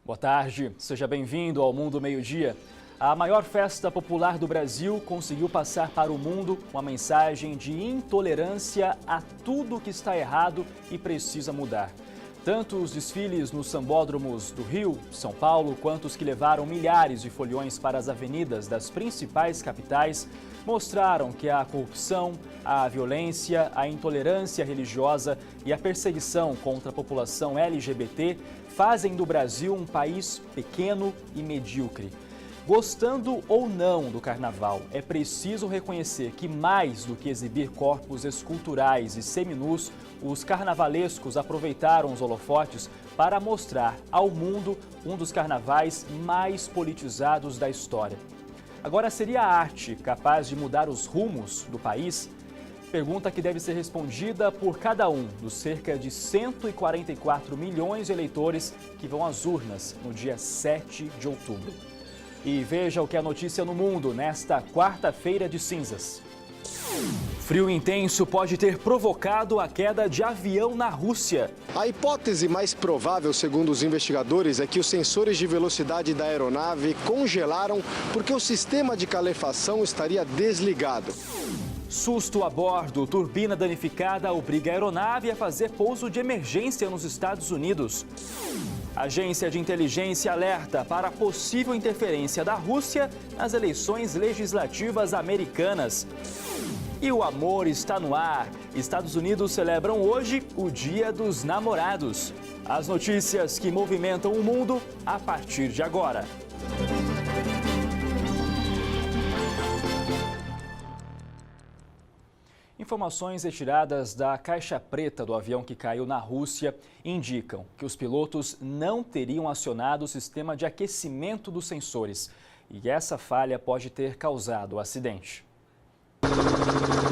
Boa tarde, seja bem-vindo ao Mundo Meio-Dia. A maior festa popular do Brasil conseguiu passar para o mundo uma mensagem de intolerância a tudo que está errado e precisa mudar. Tanto os desfiles nos sambódromos do Rio, São Paulo, quanto os que levaram milhares de foliões para as avenidas das principais capitais, mostraram que a corrupção, a violência, a intolerância religiosa e a perseguição contra a população LGBT fazem do Brasil um país pequeno e medíocre. Gostando ou não do carnaval, é preciso reconhecer que mais do que exibir corpos esculturais e seminus, os carnavalescos aproveitaram os holofotes para mostrar ao mundo um dos carnavais mais politizados da história. Agora, seria a arte capaz de mudar os rumos do país? Pergunta que deve ser respondida por cada um dos cerca de 144 milhões de eleitores que vão às urnas no dia 7 de outubro. E veja o que é notícia no mundo nesta quarta-feira de cinzas. Frio intenso pode ter provocado a queda de avião na Rússia. A hipótese mais provável, segundo os investigadores, é que os sensores de velocidade da aeronave congelaram porque o sistema de calefação estaria desligado. Susto a bordo, turbina danificada obriga a aeronave a fazer pouso de emergência nos Estados Unidos. Agência de inteligência alerta para possível interferência da Rússia nas eleições legislativas americanas. E o amor está no ar. Estados Unidos celebram hoje o Dia dos Namorados. As notícias que movimentam o mundo a partir de agora. Informações retiradas da caixa preta do avião que caiu na Rússia indicam que os pilotos não teriam acionado o sistema de aquecimento dos sensores. E essa falha pode ter causado o acidente.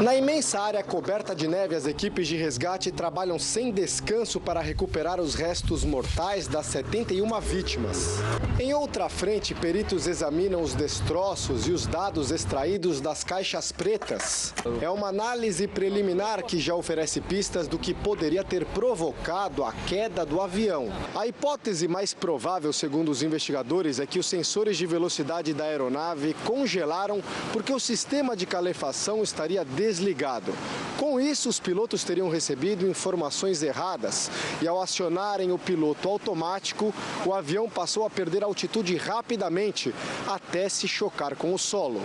Na imensa área coberta de neve, as equipes de resgate trabalham sem descanso para recuperar os restos mortais das 71 vítimas. Em outra frente, peritos examinam os destroços e os dados extraídos das caixas pretas. É uma análise preliminar que já oferece pistas do que poderia ter provocado a queda do avião. A hipótese mais provável, segundo os investigadores, é que os sensores de velocidade da aeronave congelaram porque o sistema de calefação estaria desligado. Com isso, os pilotos teriam recebido informações erradas e, ao acionarem o piloto automático, o avião passou a perder altitude rapidamente até se chocar com o solo.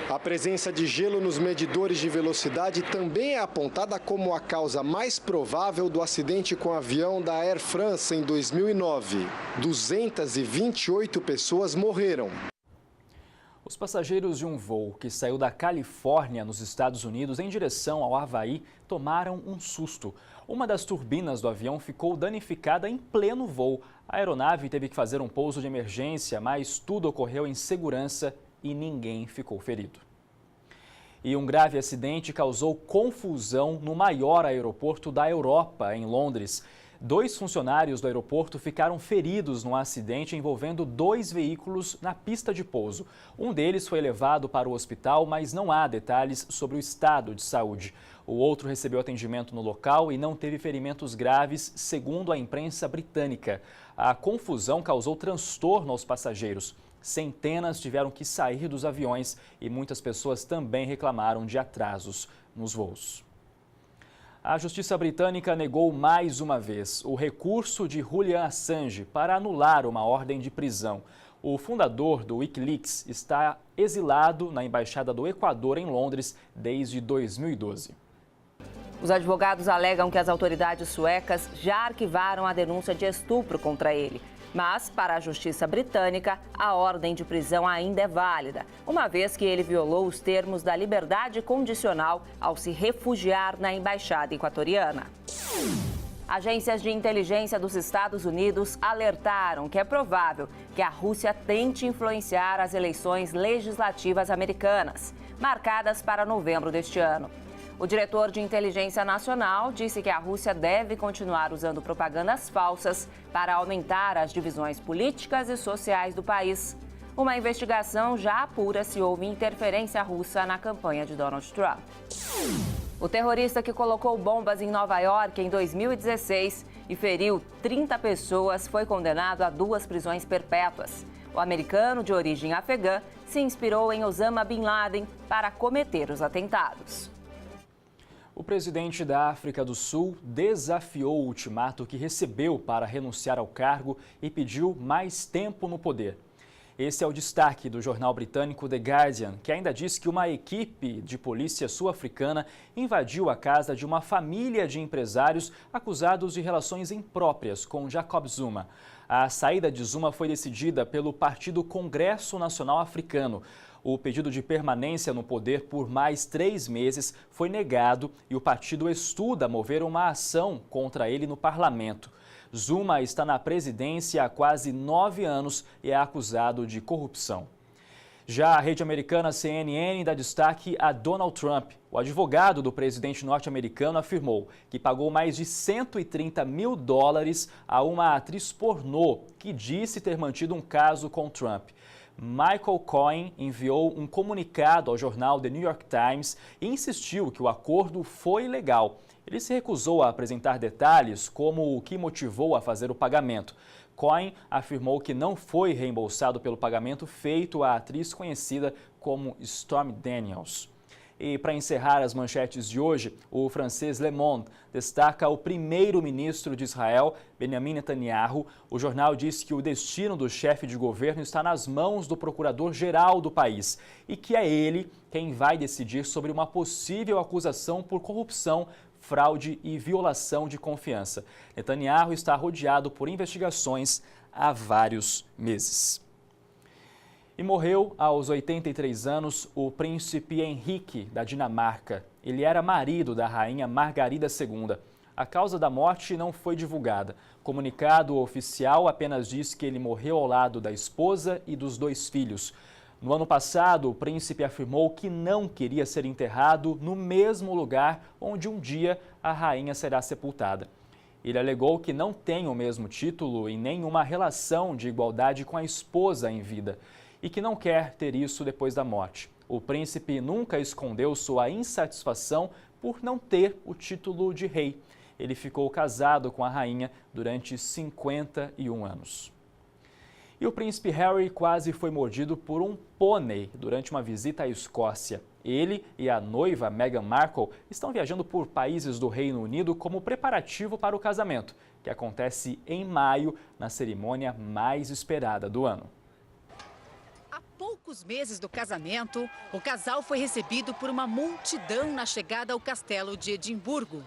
A presença de gelo nos medidores de velocidade também é apontada como a causa mais provável do acidente com o avião da Air France em 2009. 228 pessoas morreram. Os passageiros de um voo que saiu da Califórnia, nos Estados Unidos, em direção ao Havaí, tomaram um susto. Uma das turbinas do avião ficou danificada em pleno voo. A aeronave teve que fazer um pouso de emergência, mas tudo ocorreu em segurança e ninguém ficou ferido. E um grave acidente causou confusão no maior aeroporto da Europa, em Londres. 2 funcionários do aeroporto ficaram feridos num acidente envolvendo 2 veículos na pista de pouso. Um deles foi levado para o hospital, mas não há detalhes sobre o estado de saúde. O outro recebeu atendimento no local e não teve ferimentos graves, segundo a imprensa britânica. A confusão causou transtorno aos passageiros. Centenas tiveram que sair dos aviões e muitas pessoas também reclamaram de atrasos nos voos. A Justiça Britânica negou mais uma vez o recurso de Julian Assange para anular uma ordem de prisão. O fundador do Wikileaks está exilado na Embaixada do Equador em Londres desde 2012. Os advogados alegam que as autoridades suecas já arquivaram a denúncia de estupro contra ele. Mas, para a Justiça Britânica, a ordem de prisão ainda é válida, uma vez que ele violou os termos da liberdade condicional ao se refugiar na embaixada equatoriana. Agências de inteligência dos Estados Unidos alertaram que é provável que a Rússia tente influenciar as eleições legislativas americanas, marcadas para novembro deste ano. O diretor de Inteligência Nacional disse que a Rússia deve continuar usando propagandas falsas para aumentar as divisões políticas e sociais do país. Uma investigação já apura se houve interferência russa na campanha de Donald Trump. O terrorista que colocou bombas em Nova York em 2016 e feriu 30 pessoas, foi condenado a 2 prisões perpétuas. O americano, de origem afegã, se inspirou em Osama Bin Laden para cometer os atentados. O presidente da África do Sul desafiou o ultimato que recebeu para renunciar ao cargo e pediu mais tempo no poder. Esse é o destaque do jornal britânico The Guardian, que ainda diz que uma equipe de polícia sul-africana invadiu a casa de uma família de empresários acusados de relações impróprias com Jacob Zuma. A saída de Zuma foi decidida pelo Partido Congresso Nacional Africano. O pedido de permanência no poder por mais 3 meses foi negado e o partido estuda mover uma ação contra ele no parlamento. Zuma está na presidência há quase 9 anos e é acusado de corrupção. Já a rede americana CNN dá destaque a Donald Trump. O advogado do presidente norte-americano afirmou que pagou mais de $130 mil a uma atriz pornô que disse ter mantido um caso com Trump. Michael Cohen enviou um comunicado ao jornal The New York Times e insistiu que o acordo foi legal. Ele se recusou a apresentar detalhes como o que motivou a fazer o pagamento. Cohen afirmou que não foi reembolsado pelo pagamento feito à atriz conhecida como Stormy Daniels. E para encerrar as manchetes de hoje, o francês Le Monde destaca o primeiro-ministro de Israel, Benjamin Netanyahu. O jornal diz que o destino do chefe de governo está nas mãos do procurador-geral do país e que é ele quem vai decidir sobre uma possível acusação por corrupção, fraude e violação de confiança. Netanyahu está rodeado por investigações há vários meses. E morreu aos 83 anos o príncipe Henrique da Dinamarca. Ele era marido da rainha Margarida II. A causa da morte não foi divulgada. O comunicado oficial apenas diz que ele morreu ao lado da esposa e dos 2 filhos. No ano passado, o príncipe afirmou que não queria ser enterrado no mesmo lugar onde um dia a rainha será sepultada. Ele alegou que não tem o mesmo título e nenhuma relação de igualdade com a esposa em vida e que não quer ter isso depois da morte. O príncipe nunca escondeu sua insatisfação por não ter o título de rei. Ele ficou casado com a rainha durante 51 anos. E o príncipe Harry quase foi mordido por um pônei durante uma visita à Escócia. Ele e a noiva Meghan Markle estão viajando por países do Reino Unido como preparativo para o casamento, que acontece em maio, na cerimônia mais esperada do ano. Há poucos meses do casamento, o casal foi recebido por uma multidão na chegada ao castelo de Edimburgo.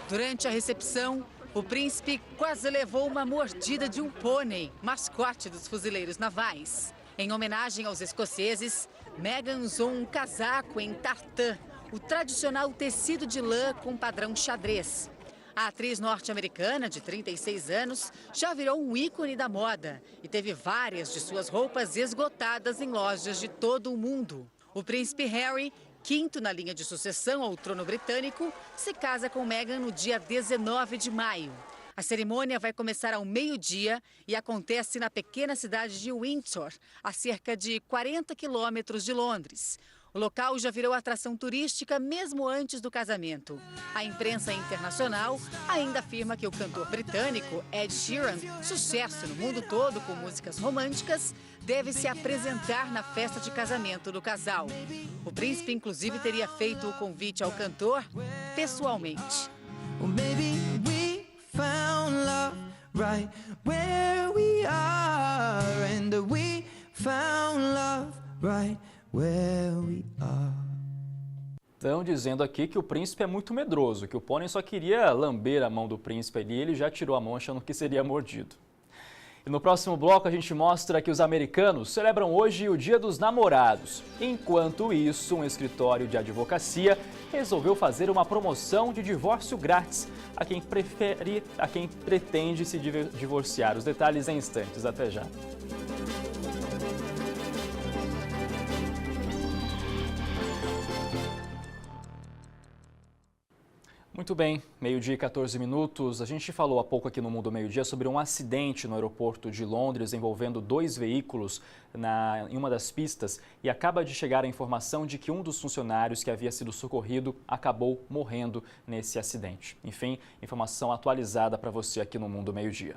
Durante a recepção, o príncipe quase levou uma mordida de um pônei, mascote dos fuzileiros navais. Em homenagem aos escoceses, Meghan usou um casaco em tartan, o tradicional tecido de lã com padrão xadrez. A atriz norte-americana, de 36 anos, já virou um ícone da moda e teve várias de suas roupas esgotadas em lojas de todo o mundo. O príncipe Harry, quinto na linha de sucessão ao trono britânico, se casa com Meghan no dia 19 de maio. A cerimônia vai começar ao meio-dia e acontece na pequena cidade de Windsor, a cerca de 40 quilômetros de Londres. O local já virou atração turística mesmo antes do casamento. A imprensa internacional ainda afirma que o cantor britânico Ed Sheeran, sucesso no mundo todo com músicas românticas, deve se apresentar na festa de casamento do casal. O príncipe, inclusive, teria feito o convite ao cantor pessoalmente. Estão dizendo aqui que o príncipe é muito medroso, que o pônei só queria lamber a mão do príncipe ali e ele já tirou a mão achando que seria mordido. E no próximo bloco a gente mostra que os americanos celebram hoje o Dia dos Namorados. Enquanto isso, um escritório de advocacia resolveu fazer uma promoção de divórcio grátis a quem pretende se divorciar. Os detalhes em instantes. Até já. Muito bem, meio-dia e 14 minutos. A gente falou há pouco aqui no Mundo Meio-Dia sobre um acidente no aeroporto de Londres envolvendo 2 veículos em uma das pistas e acaba de chegar a informação de que um dos funcionários que havia sido socorrido acabou morrendo nesse acidente. Enfim, informação atualizada para você aqui no Mundo Meio-Dia.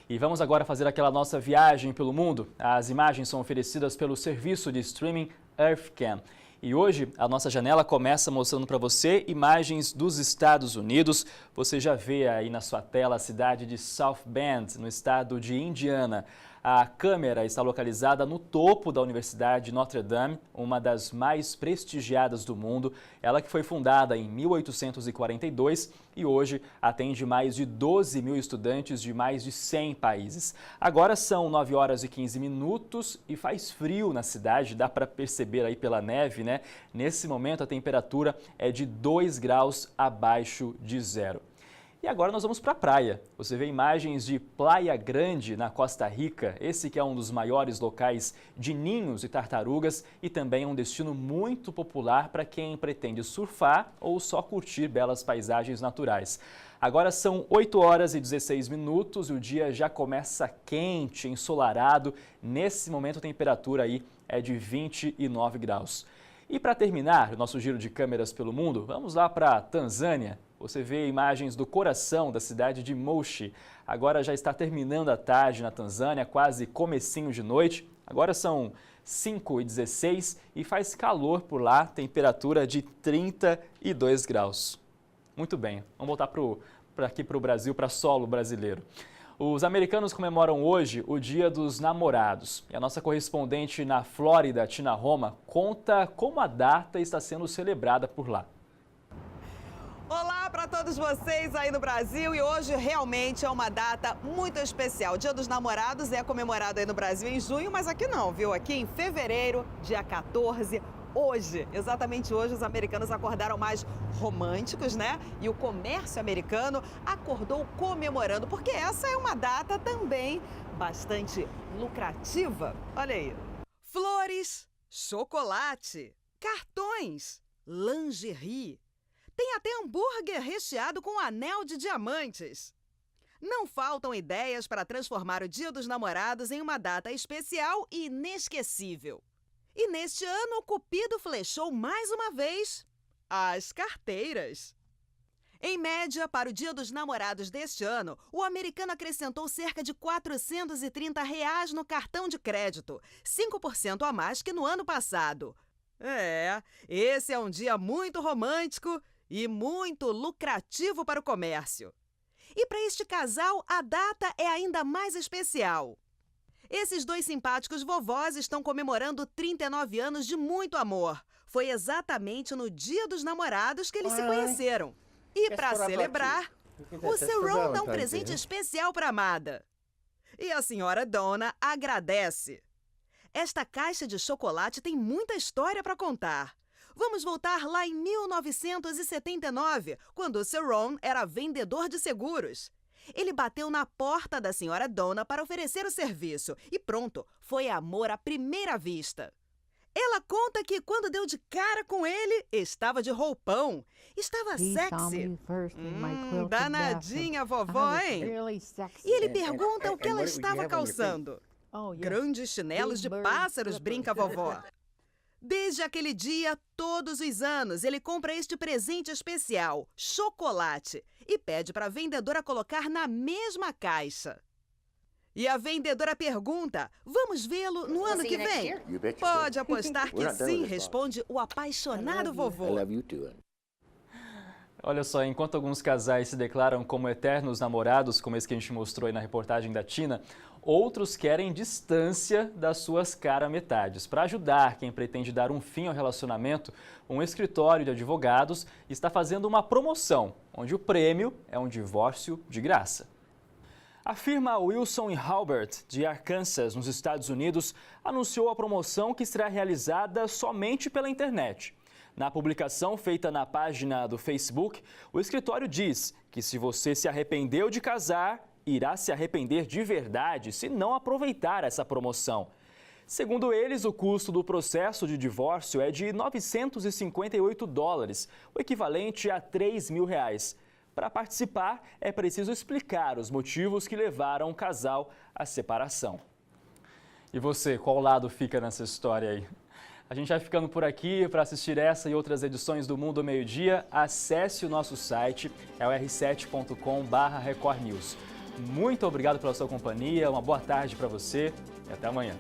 E vamos agora fazer aquela nossa viagem pelo mundo. As imagens são oferecidas pelo serviço de streaming Earthcam. E hoje a nossa janela começa mostrando para você imagens dos Estados Unidos. Você já vê aí na sua tela a cidade de South Bend, no estado de Indiana. A câmera está localizada no topo da Universidade de Notre Dame, uma das mais prestigiadas do mundo. Ela que foi fundada em 1842 e hoje atende mais de 12 mil estudantes de mais de 100 países. Agora são 9 horas e 15 minutos e faz frio na cidade, dá para perceber aí pela neve, né? Nesse momento a temperatura é de 2 graus abaixo de zero. E agora nós vamos para a praia. Você vê imagens de Praia Grande, na Costa Rica. Esse que é um dos maiores locais de ninhos e tartarugas e também é um destino muito popular para quem pretende surfar ou só curtir belas paisagens naturais. Agora são 8 horas e 16 minutos e o dia já começa quente, ensolarado. Nesse momento a temperatura aí é de 29 graus. E para terminar o nosso giro de câmeras pelo mundo, vamos lá para a Tanzânia. Você vê imagens do coração da cidade de Moshi. Agora já está terminando a tarde na Tanzânia, quase comecinho de noite. Agora são 5h16 e faz calor por lá, temperatura de 32 graus. Muito bem, vamos voltar aqui para o Brasil, para solo brasileiro. Os americanos comemoram hoje o Dia dos Namorados. E a nossa correspondente na Flórida, Tina Roma, conta como a data está sendo celebrada por lá. Olá para todos vocês aí no Brasil e hoje realmente é uma data muito especial. O Dia dos Namorados é comemorado aí no Brasil em junho, mas aqui não, viu? Aqui em fevereiro, dia 14, hoje, exatamente hoje, os americanos acordaram mais românticos, né? E o comércio americano acordou comemorando, porque essa é uma data também bastante lucrativa. Olha aí. Flores, chocolate, cartões, lingerie. Tem até hambúrguer recheado com anel de diamantes. Não faltam ideias para transformar o Dia dos Namorados em uma data especial e inesquecível. E neste ano, o Cupido flechou mais uma vez as carteiras. Em média, para o Dia dos Namorados deste ano, o americano acrescentou cerca de R$ 430 no cartão de crédito, 5% a mais que no ano passado. Esse é um dia muito romântico e muito lucrativo para o comércio. E para este casal, a data é ainda mais especial. Esses 2 simpáticos vovós estão comemorando 39 anos de muito amor. Foi exatamente no Dia dos Namorados que eles se conheceram. E para celebrar, o Sr. Ron dá um presente especial para a amada. E a senhora Donna agradece. Esta caixa de chocolate tem muita história para contar. Vamos voltar lá em 1979, quando o Sr. Ron era vendedor de seguros. Ele bateu na porta da senhora Donna para oferecer o serviço e pronto, foi amor à primeira vista. Ela conta que quando deu de cara com ele, estava de roupão. Estava sexy. Danadinha, vovó, hein? E ele pergunta o que ela estava calçando. Grandes chinelos de pássaros, brinca a vovó. Desde aquele dia, todos os anos, ele compra este presente especial, chocolate, e pede para a vendedora colocar na mesma caixa. E a vendedora pergunta, vamos vê-lo no ano que vem? Pode apostar que sim, responde o apaixonado vovô. Olha só, enquanto alguns casais se declaram como eternos namorados, como esse que a gente mostrou aí na reportagem da Tina, outros querem distância das suas cara-metades. Para ajudar quem pretende dar um fim ao relacionamento, um escritório de advogados está fazendo uma promoção, onde o prêmio é um divórcio de graça. A firma Wilson & Halbert, de Arkansas, nos Estados Unidos, anunciou a promoção que será realizada somente pela internet. Na publicação feita na página do Facebook, o escritório diz que se você se arrependeu de casar, irá se arrepender de verdade se não aproveitar essa promoção. Segundo eles, o custo do processo de divórcio é de $958, o equivalente a R$3.000. Para participar, é preciso explicar os motivos que levaram o casal à separação. E você, qual lado fica nessa história aí? A gente vai ficando por aqui. Para assistir essa e outras edições do Mundo ao Meio-Dia, acesse o nosso site, é o r7.com/Record News. Muito obrigado pela sua companhia, uma boa tarde para você e até amanhã.